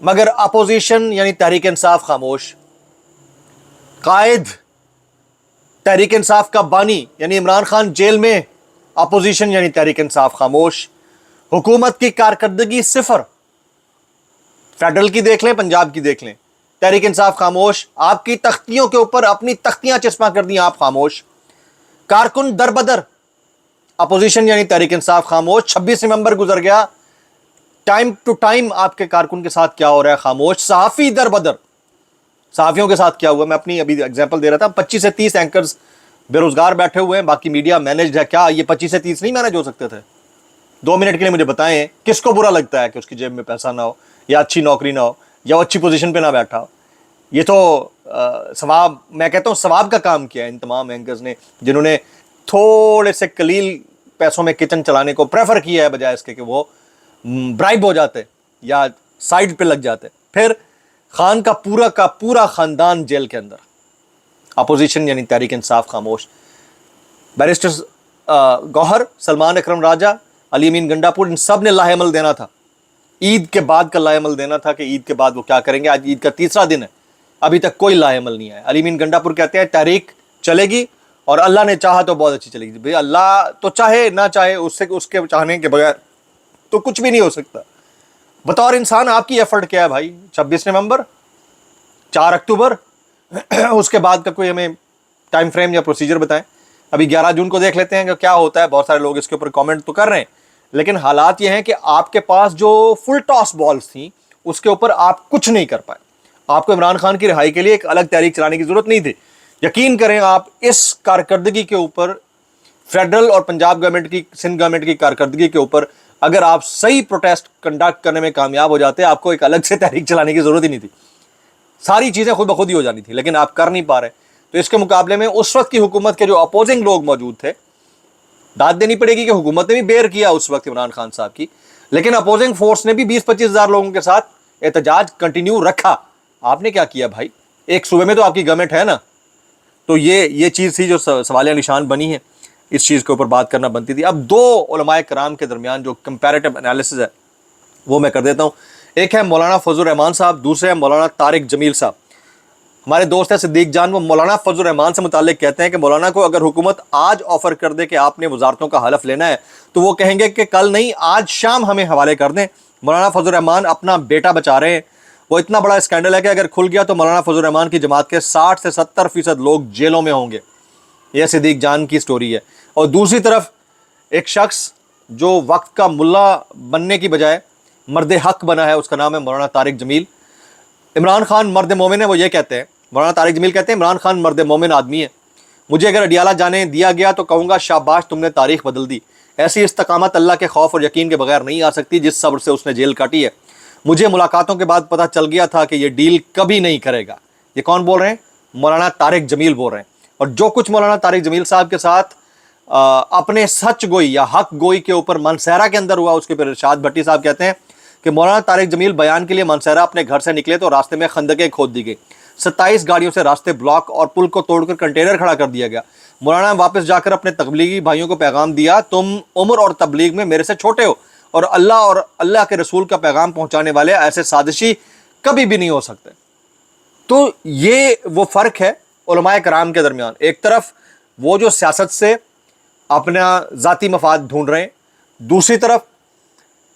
مگر اپوزیشن یعنی تحریک انصاف خاموش. قائد تحریک انصاف کا بانی یعنی عمران خان جیل میں, اپوزیشن یعنی تحریک انصاف خاموش. حکومت کی کارکردگی صفر, فیڈرل کی دیکھ لیں, پنجاب کی دیکھ لیں, تحریک انصاف خاموش. آپ کی تختیوں کے اوپر اپنی تختیاں چسپاں کر دیں, آپ خاموش. کارکن در بدر, اپوزیشن یعنی تحریک انصاف خاموش. 26 نومبر گزر گیا, ٹائم ٹو ٹائم آپ کے کارکن کے ساتھ کیا ہو رہا ہے, خاموش. صحافی در بدر, صحافیوں کے ساتھ کیا ہوا, میں اپنی ابھی ایگزامپل دے رہا تھا. 25 سے 30 اینکرز بے روزگار بیٹھے ہوئے ہیں, باقی میڈیا مینجڈ ہے. کیا یہ 25 سے 30 نہیں مینج ہو سکتے تھے؟ 2 منٹ کے لیے مجھے بتائیں, کس کو برا لگتا ہے کہ اس کی جیب میں پیسہ نہ ہو, یا اچھی نوکری نہ ہو, یا وہ اچھی پوزیشن پہ نہ بیٹھا ہو؟ یہ تو ثواب, میں کہتا ہوں ثواب کا کام کیا ہے ان تمام اینکرز نے, جنہوں نے تھوڑے سے قلیل پیسوں میں کچن چلانے کو پریفر کیا ہے, بجائے اس کے کہ وہ برائب ہو جاتے یا سائڈ پہ لگ جاتے. پھر خان کا پورا خاندان جیل کے اندر. اپوزیشن یعنی تحریک انصاف خاموش. بیرسٹر گوہر, سلمان اکرم راجہ, علی امین گنڈا پور, ان سب نے لاہ عمل دینا تھا. عید کے بعد کا لاہ عمل دینا تھا کہ عید کے بعد وہ کیا کریں گے. آج عید کا 3را دن ہے, ابھی تک کوئی لاہ عمل نہیں آیا. علی امین گنڈا پور کہتے ہیں تحریک چلے گی اور اللہ نے چاہا تو بہت اچھی چلے گی. بھئی اللہ تو چاہے نہ چاہے, اس کے چاہنے کے بغیر تو کچھ بھی نہیں ہو سکتا. بطور انسان آپ کی ایفرٹ کیا ہے بھائی؟ 26 نومبر, 4 اکتوبر, اس کے بعد کا کوئی ہمیں ٹائم فریم یا پروسیجر بتائیں. ابھی 11 جون کو دیکھ لیتے ہیں کہ کیا ہوتا ہے. بہت سارے لوگ اس کے اوپر کامنٹ تو کر رہے ہیں, لیکن حالات یہ ہیں کہ آپ کے پاس جو فل ٹاس بالز تھیں اس کے اوپر آپ کچھ نہیں کر پائے. آپ کو عمران خان کی رہائی کے لیے ایک الگ تحریک چلانے کی ضرورت نہیں تھی. یقین کریں, آپ اس کارکردگی کے اوپر, فیڈرل اور پنجاب گورنمنٹ کی, سندھ گورنمنٹ کی کارکردگی کے اوپر اگر آپ صحیح پروٹیسٹ کنڈکٹ کرنے میں کامیاب ہو جاتے, آپ کو ایک الگ سے تحریک چلانے کی ضرورت ہی نہیں تھی. ساری چیزیں خود بخود ہی ہو جانی تھی, لیکن آپ کر نہیں پا رہے. تو اس کے مقابلے میں اس وقت کی حکومت کے جو اپوزنگ لوگ موجود تھے, داد دینی پڑے گی کہ حکومت نے بھی بیر کیا اس وقت عمران خان صاحب کی, لیکن اپوزنگ فورس نے بھی 20-25 ہزار لوگوں کے ساتھ احتجاج کنٹینیو رکھا. آپ نے کیا کیا بھائی؟ ایک صوبے میں تو آپ کی گورنمنٹ ہے نا. تو یہ چیز تھی جو سوالیہ نشان بنی ہے, اس چیز کے اوپر بات کرنا بنتی تھی. اب 2 علماء کرام کے درمیان جو کمپیریٹیو انالیسز ہے وہ میں کر دیتا ہوں. ایک ہے مولانا فضل الرحمان صاحب, دوسرے ہیں مولانا طارق جمیل صاحب. ہمارے دوست ہیں صدیق جان, وہ مولانا فضل الرحمان سے متعلق کہتے ہیں کہ مولانا کو اگر حکومت آج آفر کر دے کہ آپ نے وزارتوں کا حلف لینا ہے تو وہ کہیں گے کہ کل نہیں, آج شام ہمیں حوالے کر دیں. مولانا فضل الرحمان اپنا بیٹا بچا رہے ہیں. وہ اتنا بڑا اسکینڈل ہے کہ اگر کھل گیا تو مولانا فضل الرحمان کی جماعت کے 60 سے 70% لوگ جیلوں میں ہوں گے. یہ صدیق جان کی سٹوری ہے. اور دوسری طرف ایک شخص جو وقت کا ملا بننے کی بجائے مرد حق بنا ہے, اس کا نام ہے مولانا طارق جمیل. عمران خان مرد مومن ہے, وہ یہ کہتے ہیں, مولانا طارق جمیل کہتے ہیں عمران خان مرد مومن آدمی ہے. مجھے اگر اڈیالہ جانے دیا گیا تو کہوں گا شاباش, تم نے تاریخ بدل دی. ایسی استقامت اللہ کے خوف اور یقین کے بغیر نہیں آ سکتی جس صبر سے اس نے جیل کاٹی ہے. مجھے ملاقاتوں کے بعد پتہ چل گیا تھا کہ یہ ڈیل کبھی نہیں کرے گا. یہ کون بول رہے ہیں؟ مولانا طارق جمیل بول رہے ہیں. اور جو کچھ مولانا طارق جمیل صاحب کے ساتھ اپنے سچ گوئی یا حق گوئی کے اوپر مانسہرہ کے اندر ہوا, اس کے پھر ارشاد بھٹی صاحب کہتے ہیں کہ مولانا طارق جمیل بیان کے لیے مانسہرہ اپنے گھر سے نکلے تو راستے میں خندقیں کھود دی گئی. 27 گاڑیوں سے راستے بلاک اور پل کو توڑ کر کنٹینر کھڑا کر دیا گیا. مولانا واپس جا کر اپنے تبلیغی بھائیوں کو پیغام دیا, تم عمر اور تبلیغ میں میرے سے چھوٹے ہو اور اللہ کے رسول کا پیغام پہنچانے والے ایسے سازشی کبھی بھی نہیں ہو سکتے. تو یہ وہ فرق ہے علماء کرام کے درمیان. ایک طرف وہ جو سیاست سے اپنا ذاتی مفاد ڈھونڈ رہے ہیں, دوسری طرف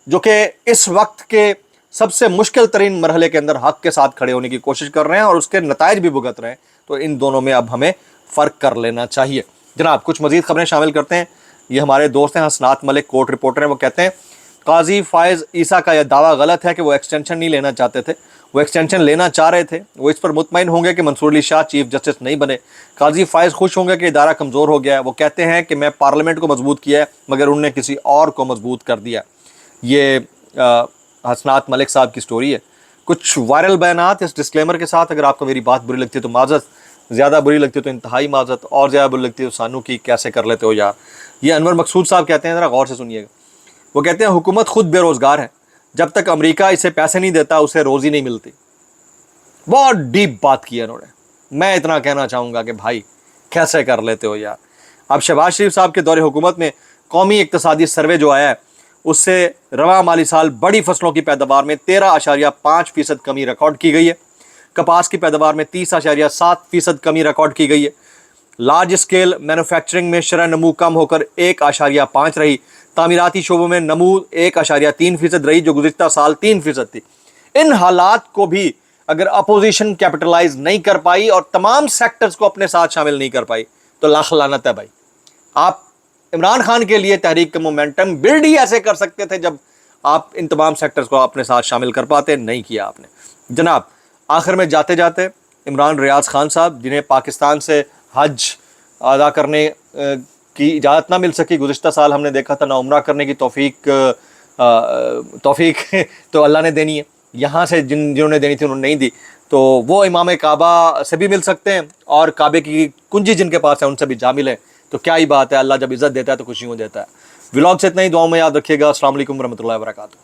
جو کہ اس وقت کے سب سے مشکل ترین مرحلے کے اندر حق کے ساتھ کھڑے ہونے کی کوشش کر رہے ہیں اور اس کے نتائج بھی بھگت رہے ہیں. تو ان دونوں میں اب ہمیں فرق کر لینا چاہیے. جناب کچھ مزید خبریں شامل کرتے ہیں. یہ ہمارے دوست ہیں حسنات ملک, کورٹ رپورٹر ہیں. وہ کہتے ہیں قاضی فائز عیسیٰ کا یہ دعویٰ غلط ہے کہ وہ ایکسٹینشن نہیں لینا چاہتے تھے. وہ ایکسٹینشن لینا چاہ رہے تھے. وہ اس پر مطمئن ہوں گے کہ منصور علی شاہ چیف جسٹس نہیں بنے. قاضی فائز خوش ہوں گے کہ ادارہ کمزور ہو گیا ہے. وہ کہتے ہیں کہ میں پارلیمنٹ کو مضبوط کیا ہے مگر انہوں نے کسی اور کو مضبوط کر دیا. یہ حسنات ملک صاحب کی سٹوری ہے. کچھ وائرل بیانات اس ڈسکلیمر کے ساتھ. اگر آپ کو میری بات بری لگتی ہے تو معذرت, زیادہ بری لگتی ہے تو انتہائی معذرت, اور زیادہ بری لگتی ہے تو سانو کی کیسے کر لیتے ہو یار. یہ انور مقصود صاحب کہتے ہیں, ذرا غور سے سنیے گا. وہ کہتے ہیں حکومت خود بے روزگار ہے, جب تک امریکہ اسے پیسے نہیں دیتا اسے روزی نہیں ملتی. بہت ڈیپ بات کی ہے انہوں نے. میں اتنا کہنا چاہوں گا کہ بھائی کیسے کر لیتے ہو یار. اب شہباز شریف صاحب کے دور حکومت میں قومی اقتصادی سروے جو آیا ہے اس سے رواں مالی سال بڑی فصلوں کی پیداوار میں 13.5% کمی ریکارڈ کی گئی ہے. کپاس کی پیداوار میں 30.7% کمی ریکارڈ کی گئی ہے. لارج اسکیل مینوفیکچرنگ میں شرح نمو کم ہو کر 1.5 رہی. تعمیراتی شعبوں میں نمو 1.3% رہی جو گزشتہ سال 3% تھی. ان حالات کو بھی اگر اپوزیشن کیپٹلائز نہیں کر پائی اور تمام سیکٹرز کو اپنے ساتھ شامل نہیں کر پائی تو لاکھ لعنت ہے بھائی. آپ عمران خان کے لیے تحریک کا مومنٹم بلڈ ہی ایسے کر سکتے تھے جب آپ ان تمام سیکٹرز کو اپنے ساتھ شامل کر پاتے. نہیں کیا آپ نے. جناب آخر میں جاتے جاتے عمران ریاض خان صاحب جنہیں پاکستان سے حج ادا کرنے کی اجازت نہ مل سکی، گزشتہ سال ہم نے دیکھا تھا، نہ عمرہ کرنے کی توفیق تو اللہ نے دینی ہے، یہاں سے جنہوں نے دینی تھی انہوں نے نہیں دی، تو وہ امام کعبہ سے بھی مل سکتے ہیں اور کعبے کی کنجی جن کے پاس ہے ان سے بھی جا ملیں. تو کیا ہی بات ہے، اللہ جب عزت دیتا ہے تو خوشیوں دیتا ہے. ولاگ سے اتنا ہی، دعاؤں میں یاد رکھیے گا. السلام علیکم ورحمۃ اللہ وبرکاتہ.